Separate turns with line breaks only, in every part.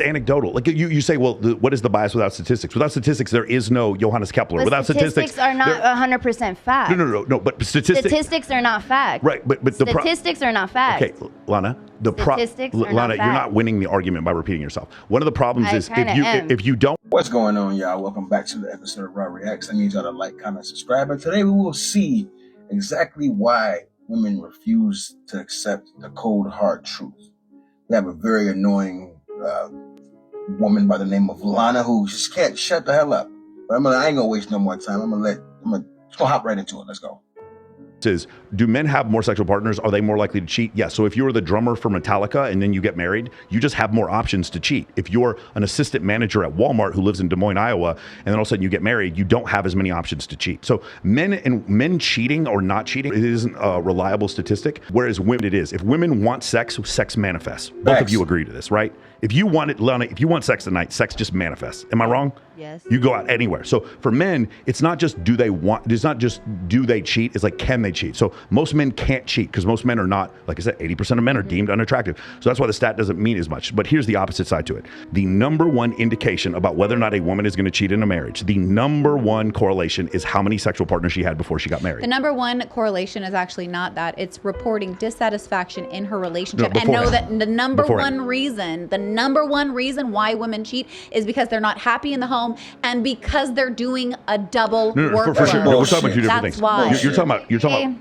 anecdotal. Like you say, well, what is the bias without statistics? Without statistics, there is no Johannes Kepler.
But
without
statistics are not 100% fact.
No. But
statistics are not fact.
Right, but
statistics are not fact.
Okay, Lana,
Lana,
you're not winning the argument by repeating yourself. One of the problems is if you don't.
What's going on, y'all? Welcome back to the episode of Raw Reacts. I need y'all to like, comment, subscribe. And today we will see exactly why women refuse to accept the cold, hard truth. We have a very annoying woman by the name of Lana who just can't shut the hell up. But I ain't gonna waste no more time. I'm gonna hop right into it. Let's go.
Is, do men have more sexual partners? Are they more likely to cheat? Yes. So if you're the drummer for Metallica and then you get married, you just have more options to cheat. If you're an assistant manager at Walmart who lives in Des Moines, Iowa, and then all of a sudden you get married, you don't have as many options to cheat. So men cheating or not cheating, it isn't a reliable statistic, whereas women it is. If women want sex, sex manifests. Both of you agree to this, right? If you want it, Lana, if you want sex tonight, sex just manifests. Am I wrong?
Yes.
You go out anywhere. So for men, it's not just do they want, it's not just do they cheat, it's like can they cheat? So most men can't cheat because most men are not, like I said, 80% of men are deemed unattractive. So that's why the stat doesn't mean as much. But here's the opposite side to it. The number one indication about whether or not a woman is going to cheat in a marriage, the number one correlation is how many sexual partners she had before she got married.
The number one correlation is actually not that. It's reporting dissatisfaction in her relationship. And know that the number one reason why women cheat is because they're not happy in the home and because they're doing a double workload.
For sure. We're talking about two different things.
Why.
You're talking about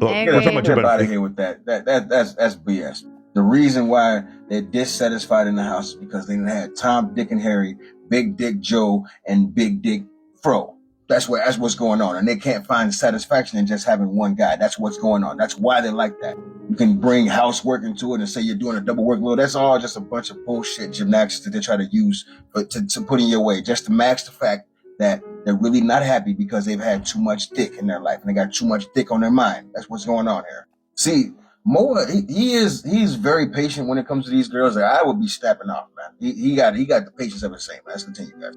Get out of here with that. That's BS. The reason why they're dissatisfied in the house is because they had Tom, Dick, and Harry, Big Dick Joe, and Big Dick Fro. That's what's going on, and they can't find satisfaction in just having one guy. That's what's going on. That's why they like that. You can bring housework into it and say you're doing a double workload. That's all just a bunch of bullshit gymnastics that they try to use to put in your way, just to mask the fact that they're really not happy because they've had too much dick in their life and they got too much dick on their mind. That's what's going on here. See, Moa, he's very patient when it comes to these girls. I would be snapping off, man. He got the patience of a saint. Let's continue, guys.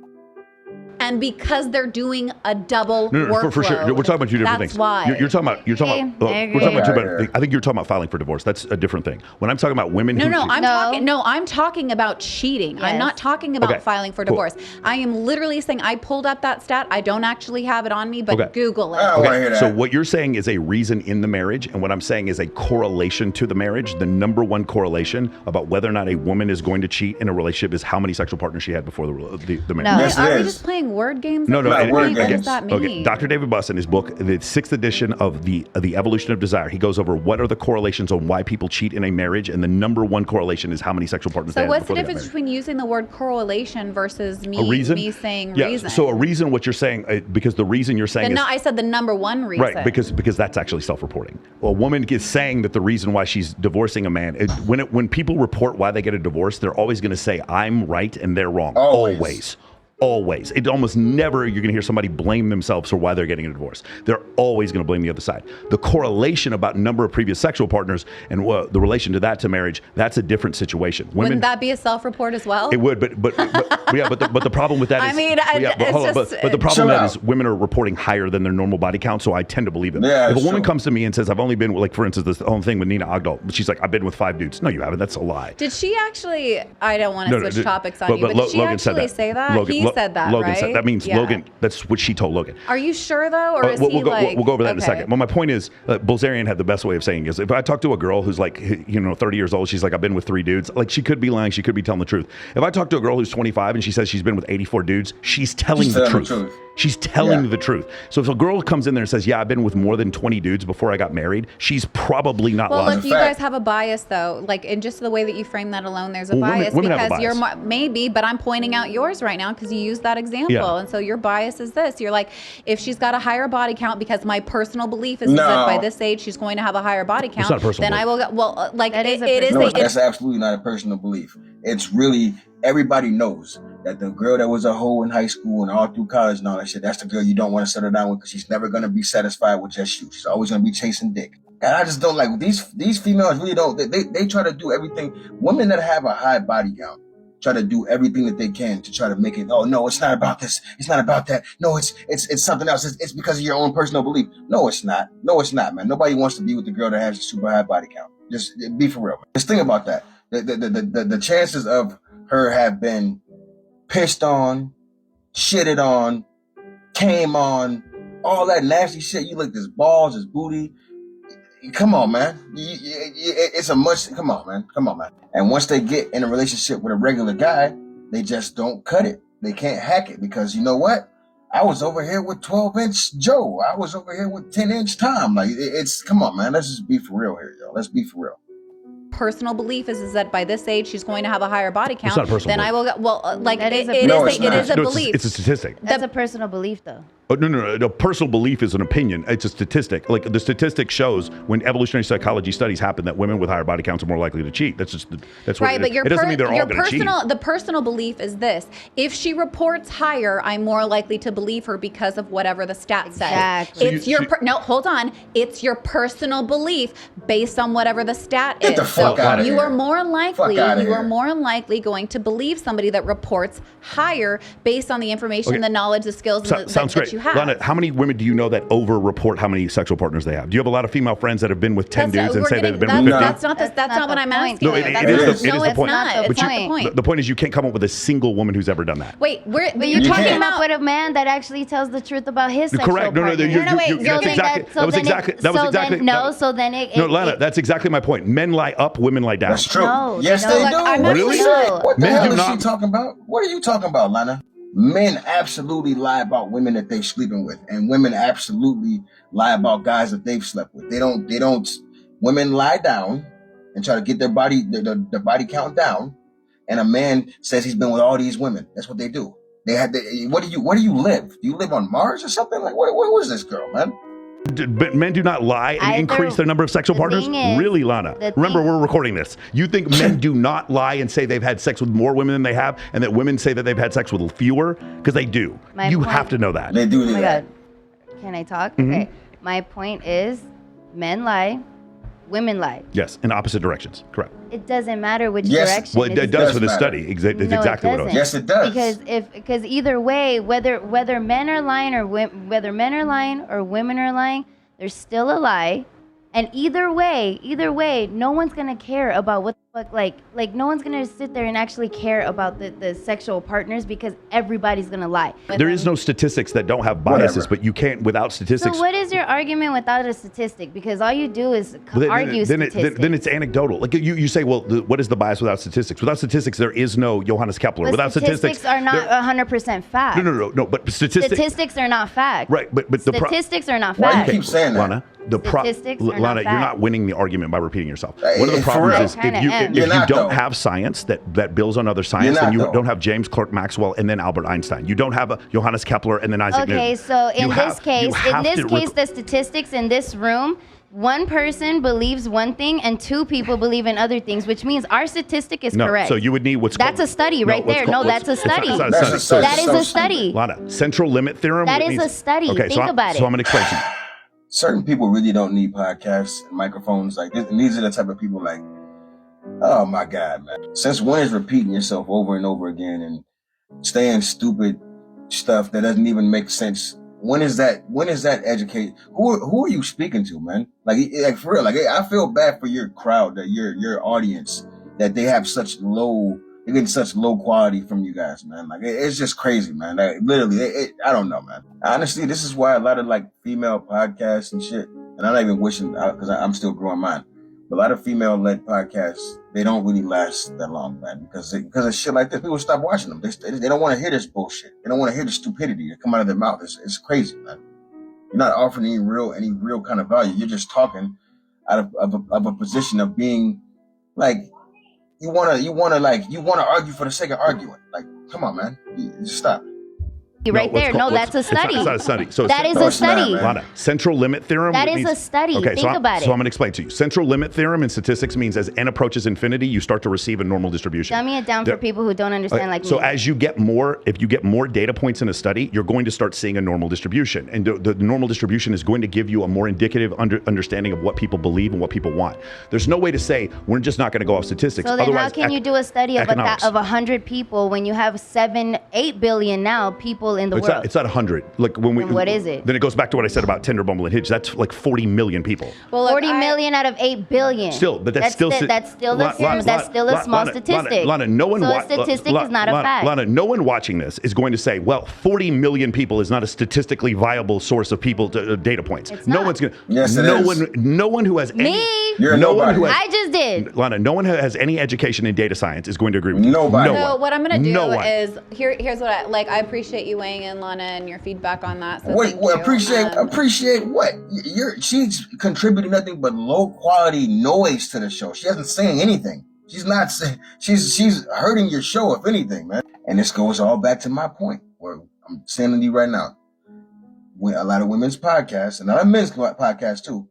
And because they're doing a double workload.
For sure. We're talking about two different things.
That's why.
We're talking about two different things. I think you're talking about filing for divorce. That's a different thing. When I'm talking about women
I'm talking about cheating. Yes. I'm not talking about filing for divorce. I am literally saying, I pulled up that stat. I don't actually have it on me, but Google it.
Okay. So what you're saying is a reason in the marriage, and what I'm saying is a correlation to the marriage. The number one correlation about whether or not a woman is going to cheat in a relationship is how many sexual partners she had before the marriage.
No,
yes,
are we just playing word games?
No.
What does that mean?
Okay. Dr. David Buss in his book, the 6th edition of the Evolution of Desire, he goes over what are the correlations on why people cheat in a marriage, and the number one correlation is how many sexual partners they had.
So what's the difference between using the word correlation versus me saying reason?
So a reason, what you're saying, because the reason you're saying
I said the number one reason.
Right, because that's actually self-reporting. A woman is saying that the reason why she's divorcing a man, when people report why they get a divorce, they're always going to say, I'm right and they're wrong. Always. It almost never you're going to hear somebody blame themselves for why they're getting a divorce. They're always going to blame the other side. The correlation about number of previous sexual partners and the relation to that to marriage, that's a different situation.
Wouldn't that be a self-report as well?
It would, but the problem with that is the problem with that is women are reporting higher than their normal body count, so I tend to believe them.
Yeah,
if a woman comes to me and says, I've only been, like for instance, this whole thing with Nina Ogdahl, she's like, I've been with 5 dudes. No, you haven't. That's a lie.
Did she actually, I don't want to switch topics on you, but did she actually say that? He said that,
Logan
right?
said that means Logan. That's what she told Logan.
Are you sure though, or is
we'll go over that in a second. Well, my point is, Bilzerian had the best way of saying is, if I talk to a girl who's like, 30 years old, she's like, I've been with 3 dudes. Like she could be lying, she could be telling the truth. If I talk to a girl who's 25 and she says she's been with 84 dudes, she's telling the truth. She's telling the truth. So if a girl comes in there and says, yeah, I've been with more than 20 dudes before I got married, she's probably not lying.
Well, look, you guys have a bias though. Like in just the way that you frame that alone, there's a bias
women
because
have a bias.
you're maybe, but I'm pointing out yours right now because you used that example. Yeah. And so your bias is this. You're like, if she's got a higher body count, because my personal belief is that by this age she's going to have a higher body count,
it's not a personal
then
belief.
I will well, like it is
that's absolutely not a personal belief. It's really, everybody knows that the girl that was a hoe in high school and all through college and all that shit, that's the girl you don't want to settle down with because she's never going to be satisfied with just you. She's always going to be chasing dick. And I just don't like these females really don't. They try to do everything. Women that have a high body count try to do everything that they can to try to make it, oh no, it's not about this. It's not about that. No, it's something else. It's because of your own personal belief. No, it's not. No, it's not, man. Nobody wants to be with the girl that has a super high body count. Just be for real. Just think about that. The chances of her have been pissed on, shitted on, came on, all that nasty shit. You licked his balls, his booty. Come on, man. Come on, man. And once they get in a relationship with a regular guy, they just don't cut it. They can't hack it because you know what? I was over here with 12-inch Joe. I was over here with 10-inch Tom. Like, come on, man. Let's just be for real here, yo. Let's be for real.
Personal belief is that by this age she's going to have a higher body count.
It's not a personal
then
belief.
I will go, well, like it is a
No,
belief.
it's a statistic.
That's a personal belief, though.
Oh, no. Personal belief is an opinion. It's a statistic. Like the statistic shows when evolutionary psychology studies happen that women with higher body counts are more likely to cheat. That's what
right. But
it doesn't mean they're all going to cheat.
The personal belief is this: if she reports higher, I'm more likely to believe her because of whatever the stat says.
Exactly.
Hold on. It's your personal belief based on whatever the stat is.
Get the fuck out of here.
You are more likely going to believe somebody that reports higher based on the information, the knowledge, the skills, that you have.
Lana, how many women do you know that over-report how many sexual partners they have? Do you have a lot of female friends that have been with 10 dudes and say they've been with 50?
That's not what I'm asking.
No, it is the point.
It's not the point.
The point is you can't come up with a single woman who's ever done that.
Wait,
but you're talking about with a man that actually tells the truth about his sexual partner.
No, Lana, that's exactly my point. Men lie up, women lie down.
That's true.
Yes,
they do. What
really?
What the hell is she talking about? What are you talking about, Lana? Men absolutely lie about women that they're sleeping with, and women absolutely lie about guys that they've slept with. They don't. Women lie down and try to get their body count down, and a man says he's been with all these women. That's what they do. Where do you live? Do you live on Mars or something? Like, where was this girl, man?
But men do not lie and increase their number of sexual partners? Really, Lana? Remember, we're recording this. You think men do not lie and say they've had sex with more women than they have, and that women say that they've had sex with fewer? Because they do. You have to know that.
They do.
Oh my God. Can I talk? Mm-hmm. Okay. My point is, men lie, women lie.
Yes, in opposite directions. Correct.
It doesn't matter which direction.
Well, it does for the study. It's exactly what it was.
Yes, it does.
Because either way, whether men are lying or women are lying, there's still a lie. And either way, no one's gonna care about what the fuck, like no one's gonna sit there and actually care about the sexual partners because everybody's gonna lie.
There is no statistics that don't have biases, but you can't without statistics.
So what is your argument without a statistic? Because all you do is argue statistics.
Then it's anecdotal. Like you say, well, what is the bias without statistics? Without statistics, there is no Johannes Kepler.
But
without
statistics are not 100% fact.
No. But statistics
are not fact.
Right, but
statistics are not fact.
Why do you keep saying that?
Lana, Lana, you're not winning the argument by repeating yourself. One of the problems is if you don't have science that builds on other science, then you don't have James Clerk Maxwell and then Albert Einstein. You don't have Johannes Kepler and then Isaac Newton.
Okay, so in this case, the statistics in this room, one person believes one thing and two people believe in other things, which means our statistic is correct.
So you would need
that's a study right there. No, that's a study. That is a study.
Lana, central limit theorem.
That is a study.
Okay,
Think about it.
So I'm going to explain to you.
Certain people really don't need podcasts and microphones like this. And these are the type of people like, oh my God, man. Since when is repeating yourself over and over again and saying stupid stuff that doesn't even make sense? When is that educate? Who are you speaking to, man? Like for real, like I feel bad for your crowd, that your audience, that they have such low quality from you guys, man. Like it's just crazy, man. Like, literally, I don't know, man. Honestly, this is why a lot of like female podcasts and shit, and I'm not even wishing because I'm still growing mine. But a lot of female-led podcasts, they don't really last that long, man, because of shit like this. People stop watching them. They don't want to hear this bullshit. They don't want to hear the stupidity that come out of their mouth. It's crazy, man. You're not offering any real kind of value. You're just talking out of a position of being like you want to argue for the sake of arguing. Like, come on, man, just stop.
That's a study.
It's not a study. So
that is a study.
Lana, central limit theorem.
That is a study.
Okay,
Think about it.
So I'm going to explain to you. Central limit theorem in statistics means as n approaches infinity, you start to receive a normal distribution.
Dummy it down for people who don't understand like me.
So as you get more, if you get more data points in a study, you're going to start seeing a normal distribution. And the normal distribution is going to give you a more indicative understanding of what people believe and what people want. There's no way to say, we're just not going to go off statistics.
So then how can you do a study of 100 people when you have 8 billion now people people in the world.
It's not 100. Like when we.
Then what is it?
Then it goes back to what I said about Tinder, Bumble, and Hinge. That's like 40 million people.
Well, 40 million out of 8 billion.
Still, but that's still
a small statistic.
Lana, no one.
So a statistic is not a fact.
Lana, no one watching this is going to say, well, 40 million people is not a statistically viable source of people data points.
It's
no
not.
one's going to.
Yes, it is.
No one who has
Me?
You're
no
nobody.
one who has,
I just did.
Lana, no one who has any education in data science is going to agree with you.
Nobody.
So what I'm going to do
No one.
is here's what I appreciate you weighing in, Lana, and your feedback on that. So
Wait,
thank you.
appreciate what? She's contributing nothing but low quality noise to the show. She isn't saying anything. She's not saying. She's hurting your show, if anything, man. And this goes all back to my point, where I'm saying to you right now. A lot of women's podcasts, and a lot of men's podcasts too,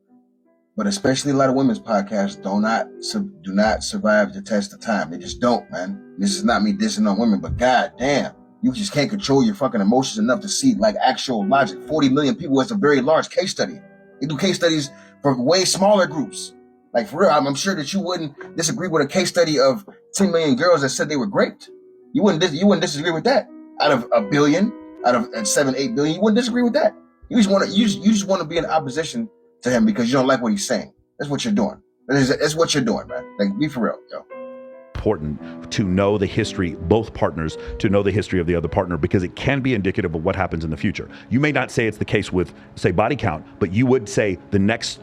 but especially a lot of women's podcasts do not survive the test of time. They just don't, man. This is not me dissing on women, but god damn, you just can't control your fucking emotions enough to see like actual logic. 40 million people is a very large case study. They do case studies for way smaller groups. Like for real, I'm sure that you wouldn't disagree with a case study of 10 million girls that said they were raped. You wouldn't disagree with that. Out of a billion, out of 7, 8 billion, you wouldn't disagree with that. You just want to be in opposition to him because you don't like what he's saying. That's what you're doing. That's what you're doing, man. Like, be for real, yo.
Important to know the history, both partners, to know the history of the other partner, because it can be indicative of what happens in the future. You may not say it's the case with, say, body count, but you would say the next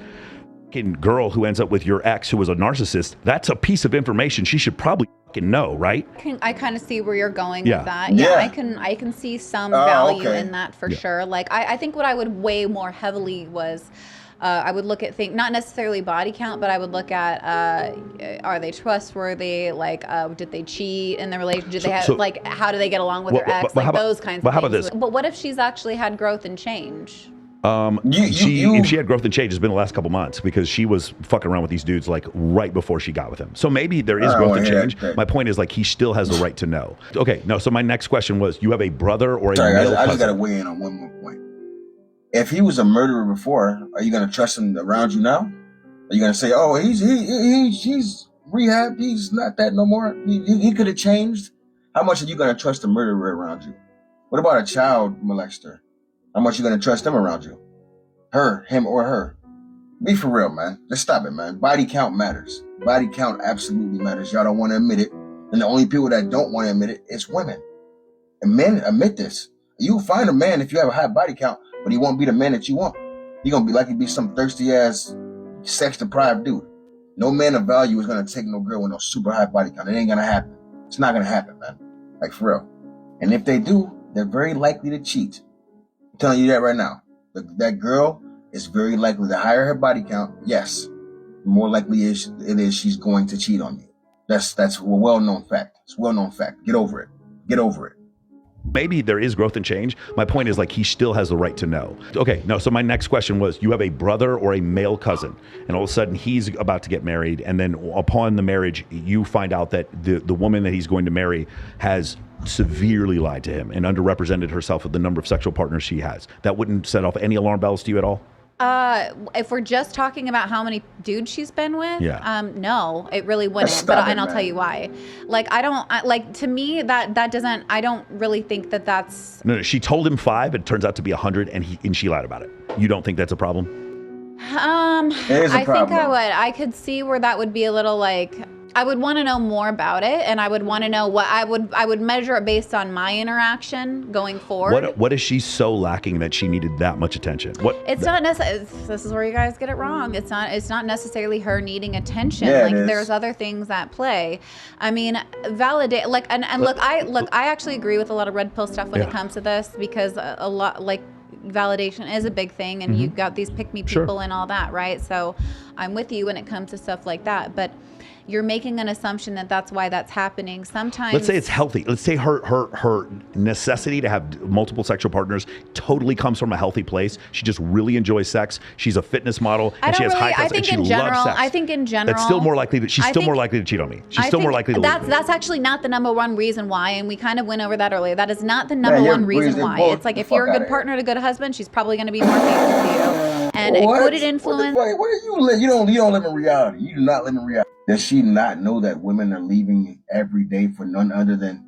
girl who ends up with your ex who was a narcissist, that's a piece of information she should probably know, right?
I kind of see where you're going
Yeah.
with that.
Yeah.
I can see some value
okay.
in that for sure. Like I think what I would weigh more heavily was I would look at things, not necessarily body count, but I would look at are they trustworthy? Like did they cheat in the relationship? Did they have like how do they get along with their ex? Like those kinds of things.
How about this?
But what if she's actually had growth and change?
If she had growth and change, it's been the last couple months because she was fucking around with these dudes like right before she got with him. So maybe there is growth and change. My point is like he still has the right to know. Okay, no. So my next question was: you have a brother or a male cousin?
I just got to weigh in on one more point. If he was a murderer before, are you going to trust him around you now? Are you going to say, "Oh, he's rehabbed. He's not that no more. He could have changed." How much are you going to trust a murderer around you? What about a child molester? How much you gonna trust them around you? Him or her? Be for real, man. Just stop it, man. Body count matters. Body count absolutely matters. Y'all don't want to admit it. And the only people that don't want to admit it is women. And men admit this. You'll find a man if you have a high body count, but he won't be the man that you want. He gonna be like he'd be some thirsty ass, sex deprived dude. No man of value is gonna take no girl with no super high body count. It ain't gonna happen. It's not gonna happen, man. Like for real. And if they do, they're very likely to cheat. I'm telling you that right now. That girl is very likely, the higher her body count, yes, the more likely it is she's going to cheat on you. That's a well-known fact. It's a well-known fact. Get over it. Get over it.
Maybe there is growth and change. My point is like he still has the right to know. Okay, no, so my next question was, you have a brother or a male cousin, and all of a sudden he's about to get married, and then upon the marriage, you find out that the woman that he's going to marry has severely lied to him and underrepresented herself with the number of sexual partners she has. That wouldn't set off any alarm bells to you at all?
If we're just talking about how many dudes she's been with, no, it really wouldn't. And I'll tell you why. Like, to me, that doesn't, I don't really think that's.
No, she told him 5, it turns out to be 100, and she lied about it. You don't think that's a problem?
It is a problem.
think I would. I could see where that would be a little like, I would want to know more about it, and I would want to know what I would measure it based on my interaction going forward.
What is she so lacking that she needed that much attention?
It's not necessarily. This is where you guys get it wrong. It's not necessarily her needing attention.
Yeah,
like there's other things at play. I mean, validate. Like and look, I actually agree with a lot of red pill stuff when it comes to this, because a lot like. Validation is a big thing, and you've got these pick me people and all that, right? So I'm with you when it comes to stuff like that, but you're making an assumption that that's why that's happening. Sometimes,
let's say it's healthy. Let's say her necessity to have multiple sexual partners totally comes from a healthy place. She just really enjoys sex. She's a fitness model, and she has high class, and she loves sex.
I think in general,
that's still more likely that she's still more likely to cheat on me. She's still more likely to leave me.
That's actually not the number one reason why, and we kind of went over that earlier. That is not the number one reason why. It's like if you're a good partner and a good husband, she's probably going to be more faithful to you. And could it influence?
What are you don't live in reality. You do not live in reality. Does she not know that women are leaving every day for none other than,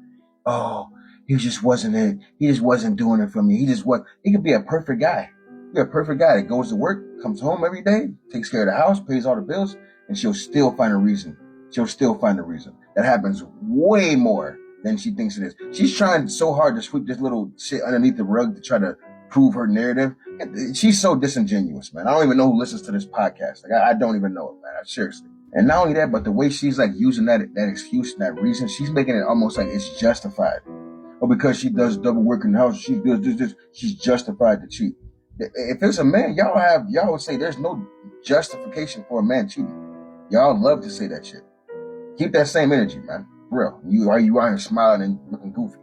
oh, he just wasn't it. He just wasn't doing it for me. He could be a perfect guy. Be a perfect guy that goes to work, comes home every day, takes care of the house, pays all the bills, and she'll still find a reason. That happens way more than she thinks it is. She's trying so hard to sweep this little shit underneath the rug to try to prove her narrative. She's so disingenuous, man. I don't even know who listens to this podcast. Like, I don't even know it, man. Seriously. And not only that, but the way she's like using that excuse, that reason, she's making it almost like it's justified. Or because she does double work in the house, she does this, she's justified to cheat. If it's a man, y'all would say there's no justification for a man cheating. Y'all love to say that shit. Keep that same energy, man. For real. You out here smiling and looking goofy.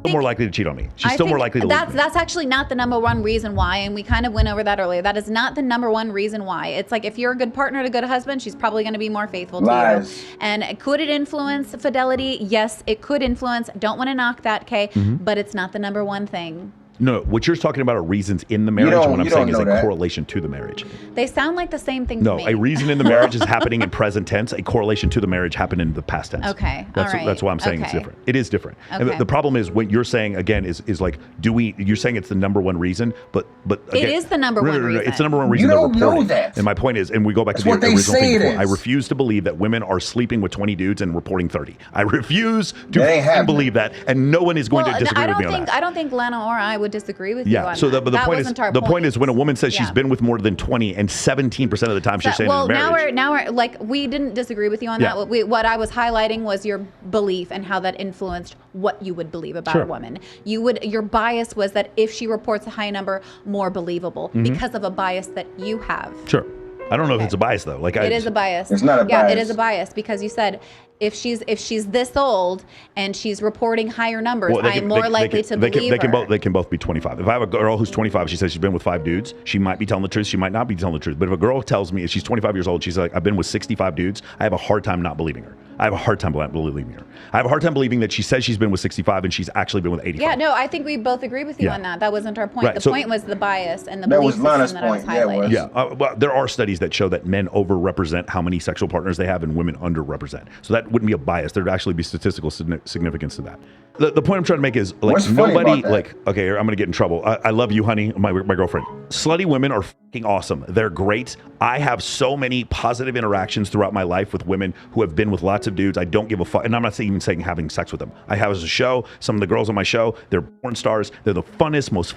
Still more likely to cheat on me. She's still more likely to leave me.
That's actually not the number one reason why, and we kind of went over that earlier. That is not the number one reason why. It's like if you're a good partner to a good husband, she's probably going to be more faithful to you. And could it influence fidelity? Yes, it could influence. Don't want to knock that, Kay, but it's not the number one thing.
No, what you're talking about are reasons in the marriage, and what I'm saying is a correlation to the marriage.
They sound like the same thing to me.
No, a reason in the marriage is happening in present tense. A correlation to the marriage happened in the past tense.
Okay,
That's why I'm saying it's different. It is different. Okay. And the problem is what you're saying, again, is like, you're saying it's the number one reason, but again,
it is the number one reason.
It's the number one reason
you
they're
don't
reporting.
know that.
And my point is, and we go back to the original thing before, I refuse to believe that women are sleeping with 20 dudes and reporting 30. I refuse to believe that, and no one is going to disagree with me on that.
I don't think Lana or I would disagree with you.
So the point is when a woman says she's been with more than 20 and 17% of the time she's saying in marriage.
Now we're like, we didn't disagree with you on that. What I was highlighting was your belief and how that influenced what you would believe about a woman. Your bias was that if she reports a high number, more believable because of a bias that you have.
Sure. I don't know if it's a bias though.
It is a bias.
It's not a bias.
Yeah, it is a bias because you said if she's this old and she's reporting higher numbers, I'm more likely to believe her.
They can both be 25. If I have a girl who's 25, she says she's been with 5 dudes, she might be telling the truth, she might not be telling the truth. But if a girl tells me, if she's 25 years old, she's like, I've been with 65 dudes, I have a hard time not believing her. I have a hard time believing her. I have a hard time believing that she says she's been with 65 and she's actually been with 85.
Yeah, no, I think we both agree with you on that. That wasn't our point. The point was the bias and the belief system that I was highlighting.
Well, there are studies that show that men overrepresent how many sexual partners they have and women underrepresent. So that wouldn't be a bias. There'd actually be statistical significance to that. The point I'm trying to make is like nobody okay, I'm going to get in trouble. I love you, honey, my girlfriend. Slutty women are fucking awesome. They're great. I have so many positive interactions throughout my life with women who have been with lots of dudes. I don't give a fuck. And I'm not even saying having sex with them. I have as a show, some of the girls on my show, they're porn stars. They're the funnest, most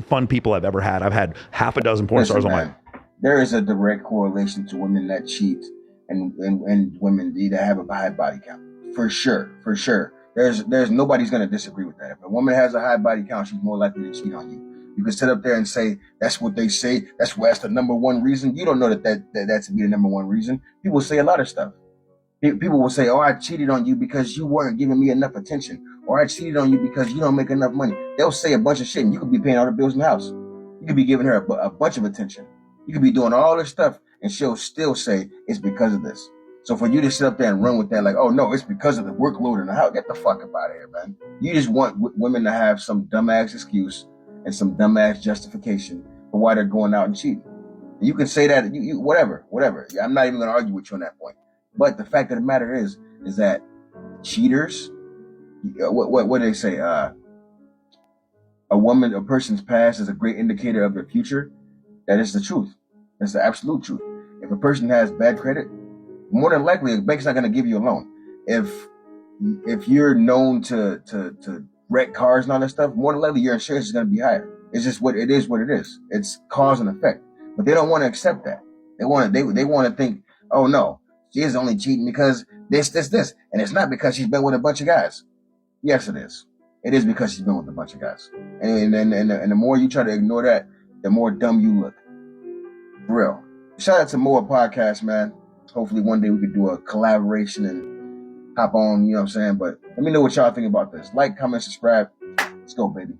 fun people I've ever had. I've had half a dozen porn stars on my...
There is a direct correlation to women that cheat and women that have a high body count. For sure. There's nobody's going to disagree with that. If a woman has a high body count, she's more likely to cheat on you. You can sit up there and say, that's what they say. That's the number one reason. You don't know that to be the number one reason. People say a lot of stuff. People will say, oh, I cheated on you because you weren't giving me enough attention. Or I cheated on you because you don't make enough money. They'll say a bunch of shit and you could be paying all the bills in the house. You could be giving her a bunch of attention. You could be doing all this stuff and she'll still say it's because of this. So for you to sit up there and run with that, like, oh no, it's because of the workload in the house. Get the fuck up out of here, man. You just want women to have some dumbass excuse and some dumbass justification for why they're going out and cheating. And you can say that, you whatever. I'm not even going to argue with you on that point. But the fact of the matter is that cheaters, what do they say? A person's past is a great indicator of their future. That is the truth. That's the absolute truth. If a person has bad credit, more than likely, the bank's not going to give you a loan. If you're known to wreck cars and all that stuff, more than likely your insurance is going to be higher. It's just what it is. It's cause and effect. But they don't want to accept that. They want to think, oh no, she is only cheating because this, and it's not because she's been with a bunch of guys. Yes, it is. It is because she's been with a bunch of guys. And the more you try to ignore that, the more dumb you look. For real. Shout out to Moa Podcast, man. Hopefully one day we could do a collaboration and hop on, you know what I'm saying? But let me know what y'all think about this. Like, comment, subscribe. Let's go, baby.